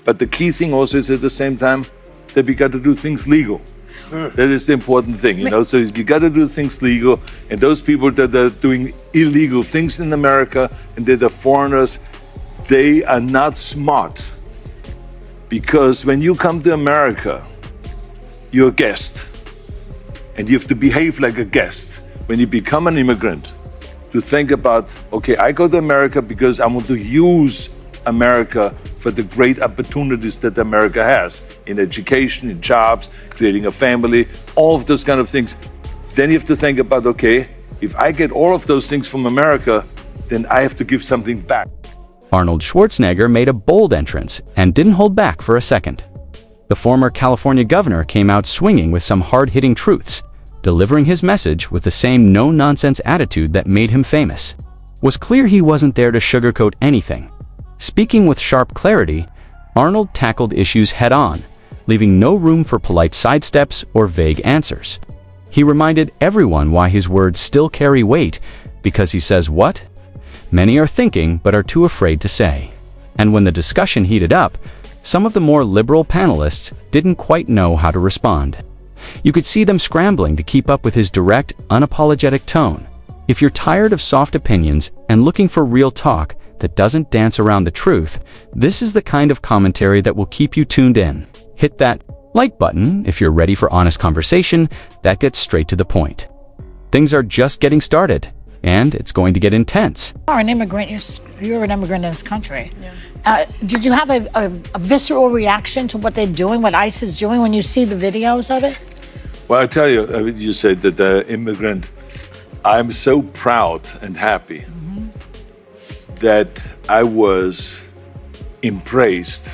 But the key thing also is at the same time that we got to do things legal. That is the important thing, you know. So you got to do things legal, and those people that are doing illegal things in America and that are foreigners, they are not smart. Because when you come to America, you're a guest, and you have to behave like a guest. When you become an immigrant, to think about, okay, I go to America because I want to use America for the great opportunities that America has in education, in jobs, creating a family, all of those kind of things. Then you have to think about, okay, if I get all of those things from America, then I have to give something back. Arnold Schwarzenegger made a bold entrance and didn't hold back for a second. The former California governor came out swinging with some hard-hitting truths, delivering his message with the same no-nonsense attitude that made him famous. It was clear he wasn't there to sugarcoat anything. Speaking with sharp clarity, Arnold tackled issues head-on, leaving no room for polite sidesteps or vague answers. He reminded everyone why his words still carry weight, because he says what many are thinking but are too afraid to say. And when the discussion heated up, some of the more liberal panelists didn't quite know how to respond. You could see them scrambling to keep up with his direct, unapologetic tone. If you're tired of soft opinions and looking for real talk that doesn't dance around the truth, this is the kind of commentary that will keep you tuned in. Hit that like button if you're ready for honest conversation that gets straight to the point. Things are just getting started, and it's going to get intense. You're an immigrant. You're an immigrant in this country. Yeah. Did you have a visceral reaction to what they're doing, what ICE is doing, when you see the videos of it? Well, I tell you, you said that the immigrant, I'm so proud and happy that I was impressed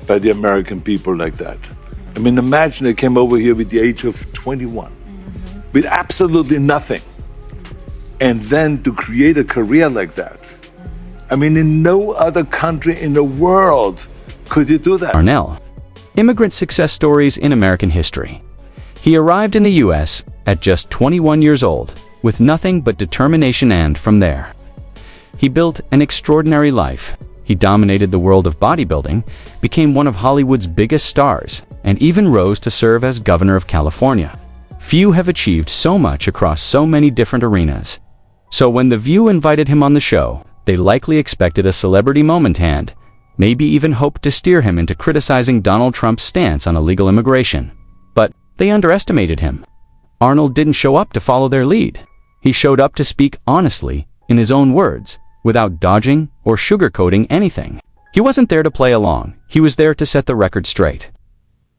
by the American people like that. I mean, imagine I came over here with the age of 21, with absolutely nothing. And then to create a career like that. I mean, in no other country in the world could you do that. Arnold, immigrant success stories in American history. He arrived in the U.S. at just 21 years old, with nothing but determination, and from there, he built an extraordinary life. He dominated the world of bodybuilding, became one of Hollywood's biggest stars, and even rose to serve as governor of California. Few have achieved so much across so many different arenas. So when The View invited him on the show, they likely expected a celebrity moment and maybe even hoped to steer him into criticizing Donald Trump's stance on illegal immigration. But they underestimated him. Arnold didn't show up to follow their lead. He showed up to speak honestly, in his own words, without dodging or sugarcoating anything. He wasn't there to play along. He was there to set the record straight.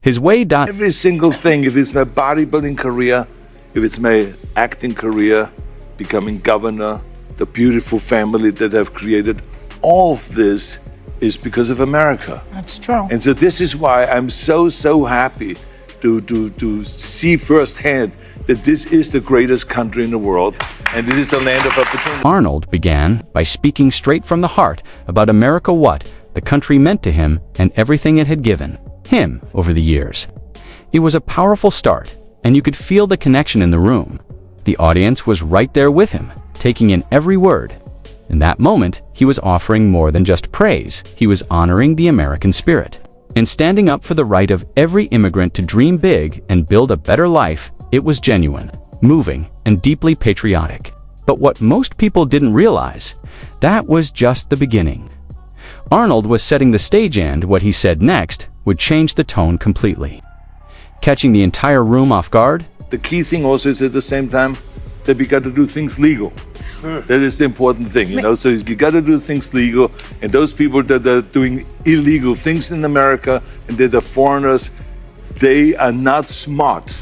His way. Every single thing, if it's my bodybuilding career, if it's my acting career, becoming governor, the beautiful family that I've created, all of this is because of America. That's true. And so this is why I'm so happy to see firsthand that this is the greatest country in the world, and this is the land of opportunity. Arnold began by speaking straight from the heart about America, what the country meant to him, and everything it had given him over the years. It was a powerful start, and you could feel the connection in the room. The audience was right there with him, taking in every word. In that moment, he was offering more than just praise. He was honoring the American spirit. And standing up for the right of every immigrant to dream big and build a better life, it was genuine, moving, and deeply patriotic. But what most people didn't realize, that was just the beginning. Arnold was setting the stage, and what he said next would change the tone completely, catching the entire room off guard. The key thing also is at the same time that we got to do things legal. That is the important thing, you know. So you got to do things legal, and those people that are doing illegal things in America and that are foreigners, they are not smart.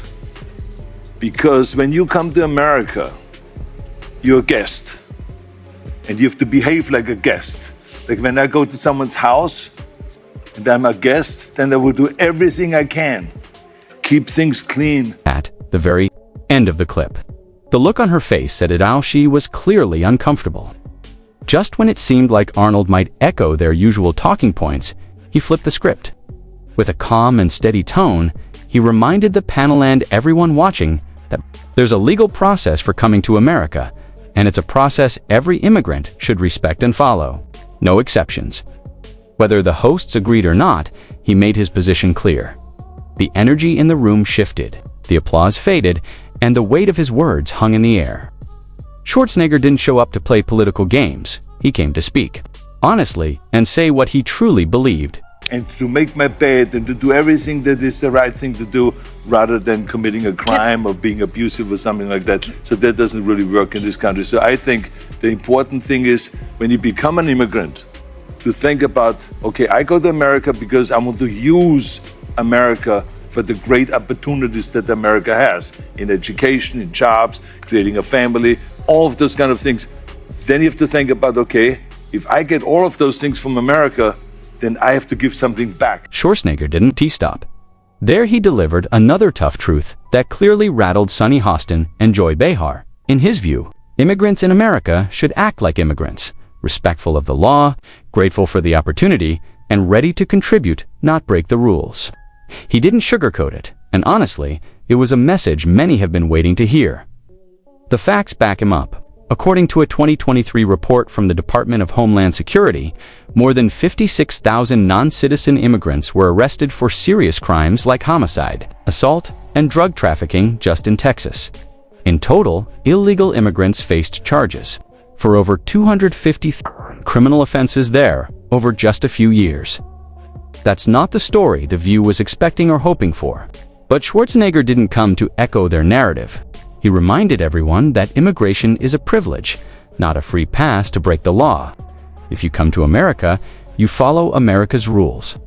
Because when you come to America, you're a guest, and you have to behave like a guest. Like when I go to someone's house and I'm a guest, then I will do everything I can, keep things clean. At the very end of the clip, the look on her face said it all. She was clearly uncomfortable. Just when it seemed like Arnold might echo their usual talking points, he flipped the script. With a calm and steady tone, he reminded the panel and everyone watching that there's a legal process for coming to America, and it's a process every immigrant should respect and follow. No exceptions. Whether the hosts agreed or not, he made his position clear. The energy in the room shifted, the applause faded, and the weight of his words hung in the air. Schwarzenegger didn't show up to play political games. He came to speak, honestly, and say what he truly believed. And to make my bed and to do everything that is the right thing to do rather than committing a crime or being abusive or something like that. So that doesn't really work in this country. So I think the important thing is when you become an immigrant to think about, okay, I go to America because I want to use America for the great opportunities that America has in education, in jobs, creating a family, all of those kind of things. Then you have to think about, okay, if I get all of those things from America, then I have to give something back. Schwarzenegger didn't T-stop. There he delivered another tough truth that clearly rattled Sunny Hostin and Joy Behar. In his view, immigrants in America should act like immigrants, respectful of the law, grateful for the opportunity, and ready to contribute, not break the rules. He didn't sugarcoat it, and honestly, it was a message many have been waiting to hear. The facts back him up. According to a 2023 report from the Department of Homeland Security, more than 56,000 non-citizen immigrants were arrested for serious crimes like homicide, assault, and drug trafficking just in Texas. In total, illegal immigrants faced charges for over 250 criminal offenses there over just a few years. That's not the story The View was expecting or hoping for. But Schwarzenegger didn't come to echo their narrative. He reminded everyone that immigration is a privilege, not a free pass to break the law. If you come to America, you follow America's rules.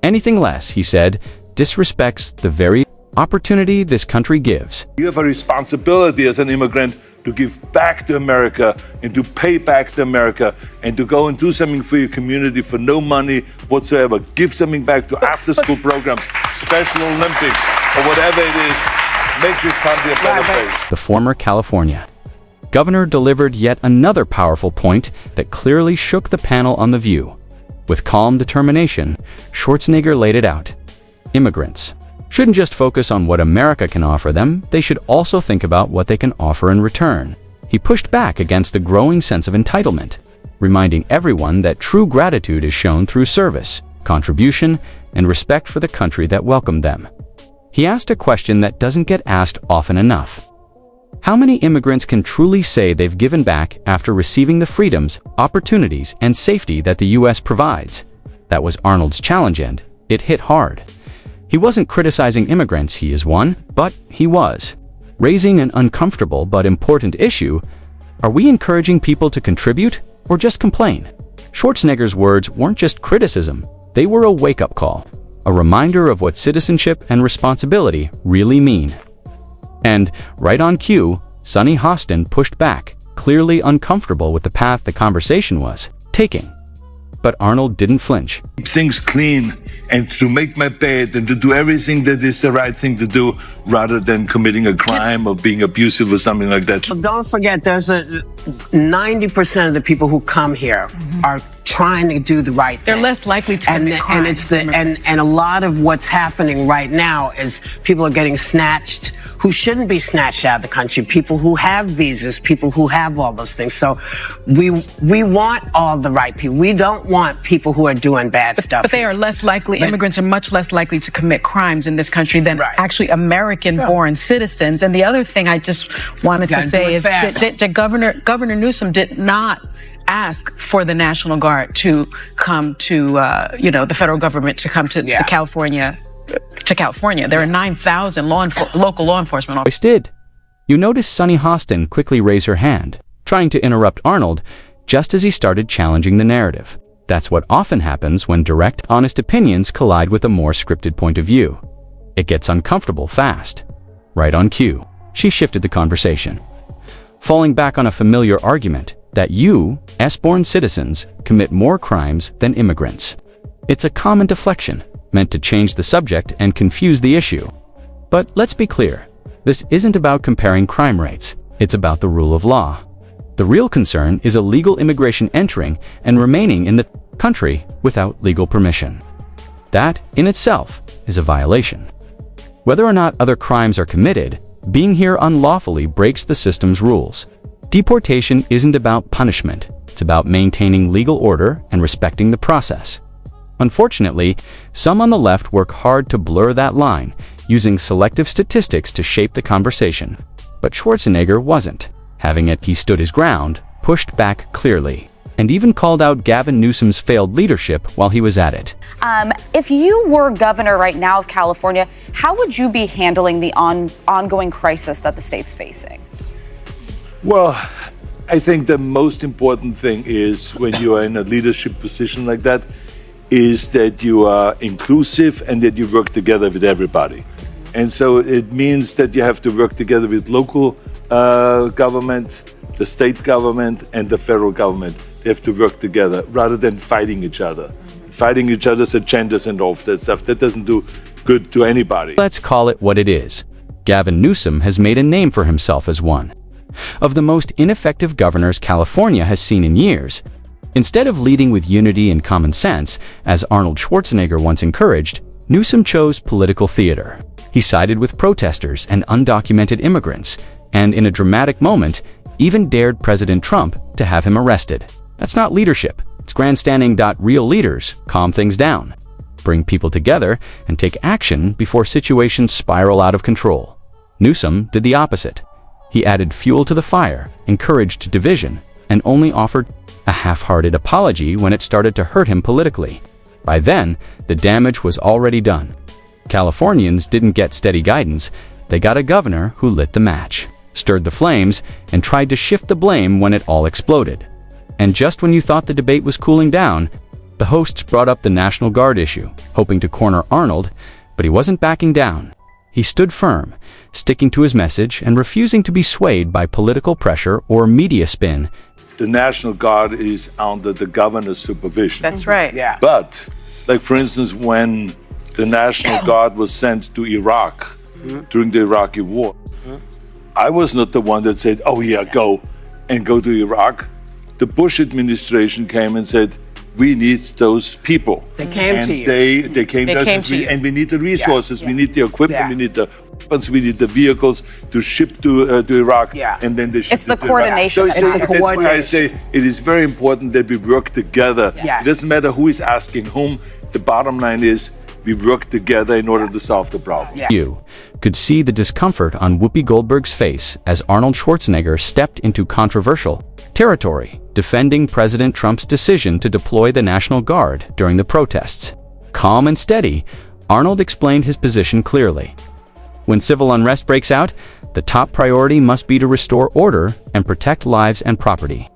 Anything less, he said, disrespects the very opportunity this country gives. You have a responsibility as an immigrant to give back to America and to pay back to America and to go and do something for your community for no money whatsoever. Give something back to after-school programs, Special Olympics, or whatever it is. Make this country a better place. The former California governor delivered yet another powerful point that clearly shook the panel on The View. With calm determination, Schwarzenegger laid it out. Immigrants shouldn't just focus on what America can offer them, they should also think about what they can offer in return. He pushed back against the growing sense of entitlement, reminding everyone that true gratitude is shown through service, contribution, and respect for the country that welcomed them. He asked a question that doesn't get asked often enough. How many immigrants can truly say they've given back after receiving the freedoms, opportunities, and safety that the U.S. provides? That was Arnold's challenge, and it hit hard. He wasn't criticizing immigrants, he is one, but he was raising an uncomfortable but important issue. Are we encouraging people to contribute or just complain? Schwarzenegger's words weren't just criticism, they were a wake-up call. A reminder of what citizenship and responsibility really mean. And, right on cue, Sunny Hostin pushed back, clearly uncomfortable with the path the conversation was taking. But Arnold didn't flinch. Keep things clean and to make my bed and to do everything that is the right thing to do rather than committing a crime or being abusive or something like that. Well, don't forget, there's 90% of the people who come here are trying to do the right thing. They're less likely to commit crimes. And it's and a lot of what's happening right now is people are getting snatched who shouldn't be snatched out of the country. People who have visas, people who have all those things. So we want all the right people. We don't want people who are doing bad stuff. But they are less likely. Immigrants are much less likely to commit crimes in this country than actually American-born citizens. And the other thing I just wanted to say is that Governor Newsom did not ask for the National Guard to come to, the federal government to come to California. There are 9,000 local law enforcement officers. Did. You notice Sunny Hostin quickly raise her hand, trying to interrupt Arnold just as he started challenging the narrative. That's what often happens when direct, honest opinions collide with a more scripted point of view. It gets uncomfortable fast. Right on cue, she shifted the conversation, falling back on a familiar argument that U.S.-born citizens commit more crimes than immigrants. It's a common deflection, meant to change the subject and confuse the issue. But let's be clear, this isn't about comparing crime rates, it's about the rule of law. The real concern is illegal immigration entering and remaining in the country without legal permission. That, in itself, is a violation. Whether or not other crimes are committed, being here unlawfully breaks the system's rules. Deportation isn't about punishment, it's about maintaining legal order and respecting the process. Unfortunately, some on the left work hard to blur that line, using selective statistics to shape the conversation. But Schwarzenegger wasn't. Having it, he stood his ground, pushed back clearly, and even called out Gavin Newsom's failed leadership while he was at it. If you were governor right now of California, how would you be handling the ongoing crisis that the state's facing? Well, I think the most important thing is when you are in a leadership position like that, is that you are inclusive and that you work together with everybody. And so it means that you have to work together with local government, the state government, and the federal government. They have to work together rather than fighting each other. Fighting each other's agendas and all of that stuff, that doesn't do good to anybody. Let's call it what it is. Gavin Newsom has made a name for himself as one of the most ineffective governors California has seen in years. Instead of leading with unity and common sense, as Arnold Schwarzenegger once encouraged, Newsom chose political theater. He sided with protesters and undocumented immigrants, and in a dramatic moment, even dared President Trump to have him arrested. That's not leadership. It's grandstanding. Real leaders calm things down, bring people together, and take action before situations spiral out of control. Newsom did the opposite. He added fuel to the fire, encouraged division, and only offered a half-hearted apology when it started to hurt him politically. By then, the damage was already done. Californians didn't get steady guidance. They got a governor who lit the match, stirred the flames, and tried to shift the blame when it all exploded. And just when you thought the debate was cooling down, the hosts brought up the National Guard issue, hoping to corner Arnold, but he wasn't backing down. He stood firm, sticking to his message and refusing to be swayed by political pressure or media spin. The National Guard is under the governor's supervision. That's right. Yeah. But, like for instance, when the National Guard was sent to Iraq during the Iraqi war, I was not the one that said, oh yeah, go to Iraq. The Bush administration came and said, we need those people. They came and to you. They came to you. And we need the resources, we need the equipment, we need the weapons, we need the vehicles to ship to Iraq. Yeah. And then they ship It's the to coordination. Iraq. It's the That's why I coordination. say it is very important that we work together. Yes. It doesn't matter who is asking whom. The bottom line is we work together in order to solve the problem. Yeah. You could see the discomfort on Whoopi Goldberg's face as Arnold Schwarzenegger stepped into controversial territory, defending President Trump's decision to deploy the National Guard during the protests. Calm and steady, Arnold explained his position clearly. When civil unrest breaks out, the top priority must be to restore order and protect lives and property.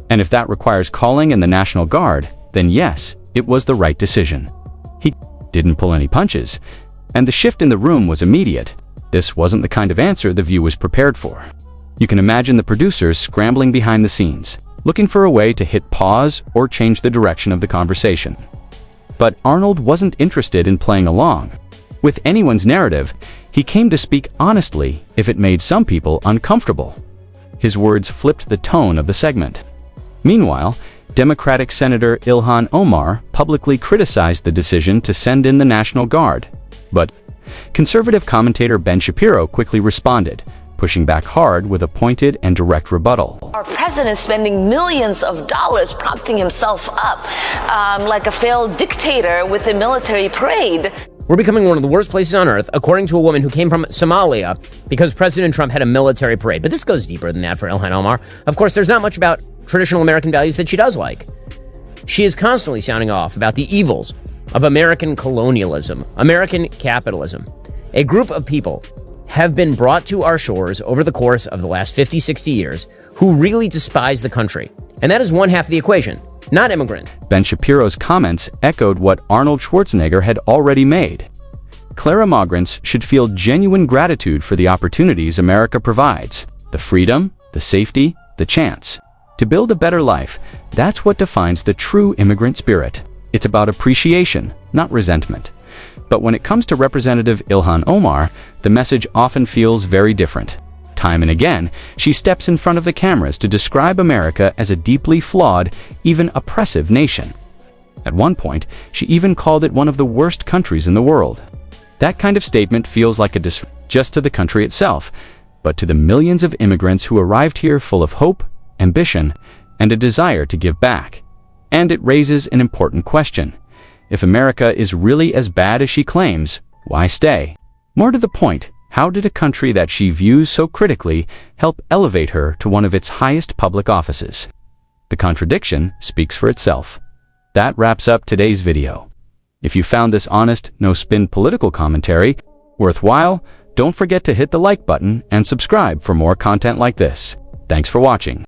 And if that requires calling in the National Guard, then yes, it was the right decision. He didn't pull any punches, and the shift in the room was immediate. This wasn't the kind of answer the View was prepared for. You can imagine the producers scrambling behind the scenes, looking for a way to hit pause or change the direction of the conversation. But Arnold wasn't interested in playing along with anyone's narrative. He came to speak honestly if it made some people uncomfortable. His words flipped the tone of the segment. Meanwhile, Democratic Senator Ilhan Omar publicly criticized the decision to send in the National Guard. But conservative commentator Ben Shapiro quickly responded, pushing back hard with a pointed and direct rebuttal. Our president spending millions of dollars propping himself up like a failed dictator with a military parade. We're becoming one of the worst places on earth, according to a woman who came from Somalia, because President Trump had a military parade. But this goes deeper than that for Ilhan Omar. Of course, there's not much about traditional American values that she does like. She is constantly sounding off about the evils of American colonialism, American capitalism. A group of people have been brought to our shores over the course of the last 50, 60 years who really despise the country. And that is one half of the equation, not immigrant. Ben Shapiro's comments echoed what Arnold Schwarzenegger had already made. Migrants should feel genuine gratitude for the opportunities America provides, the freedom, the safety, the chance to build a better life. That's what defines the true immigrant spirit. It's about appreciation, not resentment. But when it comes to Representative Ilhan Omar, the message often feels very different. Time and again, she steps in front of the cameras to describe America as a deeply flawed, even oppressive nation. At one point, she even called it one of the worst countries in the world. That kind of statement feels like a disrespect just to the country itself, but to the millions of immigrants who arrived here full of hope, ambition, and a desire to give back. And it raises an important question. If America is really as bad as she claims, why stay? More to the point, how did a country that she views so critically help elevate her to one of its highest public offices? The contradiction speaks for itself. That wraps up today's video. If you found this honest, no-spin political commentary worthwhile, don't forget to hit the like button and subscribe for more content like this. Thanks for watching.